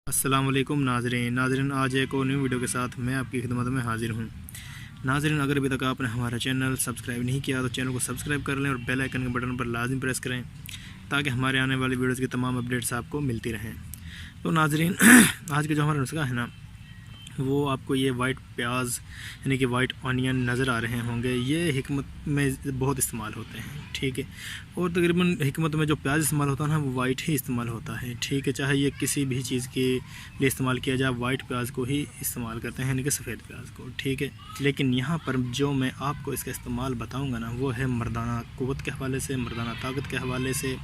السلام علیکم ناظرین آج ایک اور نیو ویڈیو کے ساتھ میں آپ کی خدمت میں حاضر ہوں۔ ناظرین اگر ابھی تک آپ نے ہمارا چینل سبسکرائب نہیں کیا تو چینل کو سبسکرائب کر لیں اور بیل آئیکن کے بٹن پر لازم پریس کریں تاکہ ہمارے آنے والی ویڈیوز کی تمام اپڈیٹس آپ کو ملتی رہیں۔ تو ناظرین آج کا جو ہمارا نسخہ ہے نا وہ آپ کو یہ وائٹ پیاز یعنی کہ وائٹ آنین نظر آ رہے ہوں گے، یہ حکمت میں بہت استعمال ہوتے ہیں، ٹھیک ہے۔ اور تقریباً حکمت میں جو پیاز استعمال ہوتا ہے نا وہ وائٹ ہی استعمال ہوتا ہے، ٹھیک ہے۔ چاہے یہ کسی بھی چیز کے لیے استعمال کیا جائے وائٹ پیاز کو ہی استعمال کرتے ہیں یعنی کہ سفید پیاز کو، ٹھیک ہے۔ لیکن یہاں پر جو میں آپ کو اس کا استعمال بتاؤں گا نا وہ ہے مردانہ قوت کے حوالے سے، مردانہ طاقت کے حوالے سے،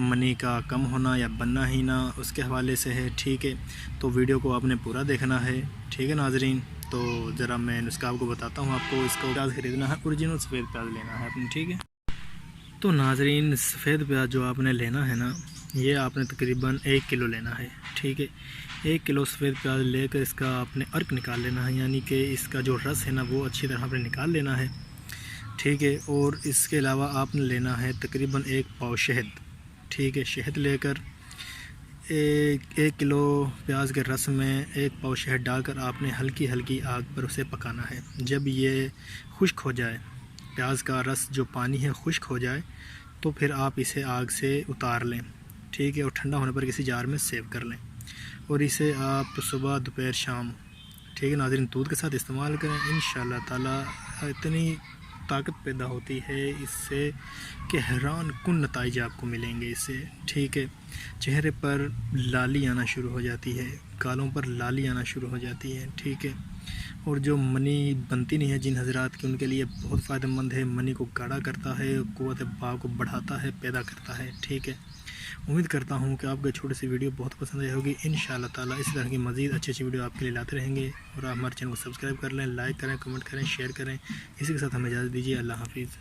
منی کا کم ہونا یا بننا ہی نہ اس کے حوالے سے ہے، ٹھیک ہے۔ تو ویڈیو کو آپ نے پورا دیکھنا ہے، ٹھیک ہے ناظرین۔ تو ذرا میں نسخہ آپ کو بتاتا ہوں، آپ کو اس کو پیاز خریدنا ہے، اوریجنل سفید پیاز لینا ہے اپنے، ٹھیک ہے۔ تو ناظرین سفید پیاز جو آپ نے لینا ہے نا یہ آپ نے تقریباً 1 کلو لینا ہے، ٹھیک ہے۔ 1 کلو سفید پیاز لے کر اس کا آپ نے عرق نکال لینا ہے، یعنی کہ اس کا جو رس ہے نا وہ اچھی طرح آپ نے نکال لینا ہے، ٹھیک ہے۔ اور اس کے علاوہ آپ نے لینا ہے تقریباً 1 پاؤ شہد، ٹھیک ہے۔ شہد لے کر 1 کلو پیاز کے رس میں 1 پاؤ شہد ڈال کر آپ نے ہلکی ہلکی آگ پر اسے پکانا ہے۔ جب یہ خشک ہو جائے، پیاز کا رس جو پانی ہے خشک ہو جائے تو پھر آپ اسے آگ سے اتار لیں، ٹھیک ہے۔ اور ٹھنڈا ہونے پر کسی جار میں سیو کر لیں اور اسے آپ صبح دوپہر شام، ٹھیک ہے ناظرین، دودھ کے ساتھ استعمال کریں۔ انشاءاللہ تعالی اتنی طاقت پیدا ہوتی ہے اس سے کہ حیران کن نتائج آپ کو ملیں گے اس سے، ٹھیک ہے۔ چہرے پر لالی آنا شروع ہو جاتی ہے، گالوں پر لالی آنا شروع ہو جاتی ہے، ٹھیک ہے۔ اور جو منی بنتی نہیں ہے جن حضرات کی ان کے لیے بہت فائدہ مند ہے، منی کو گاڑھا کرتا ہے، قوت باء کو بڑھاتا ہے، پیدا کرتا ہے، ٹھیک ہے۔ امید کرتا ہوں کہ آپ کو چھوٹی سی ویڈیو بہت پسند آئی ہوگی۔ انشاءاللہ تعالی اس طرح کی مزید اچھی ویڈیو آپ کے لیے لاتے رہیں گے، اور آپ ہمارے چینل کو سبسکرائب کر لیں، لائک کریں، کمنٹ کریں، شیئر کریں۔ اسی کے ساتھ ہمیں اجازت دیجیے، اللہ حافظ۔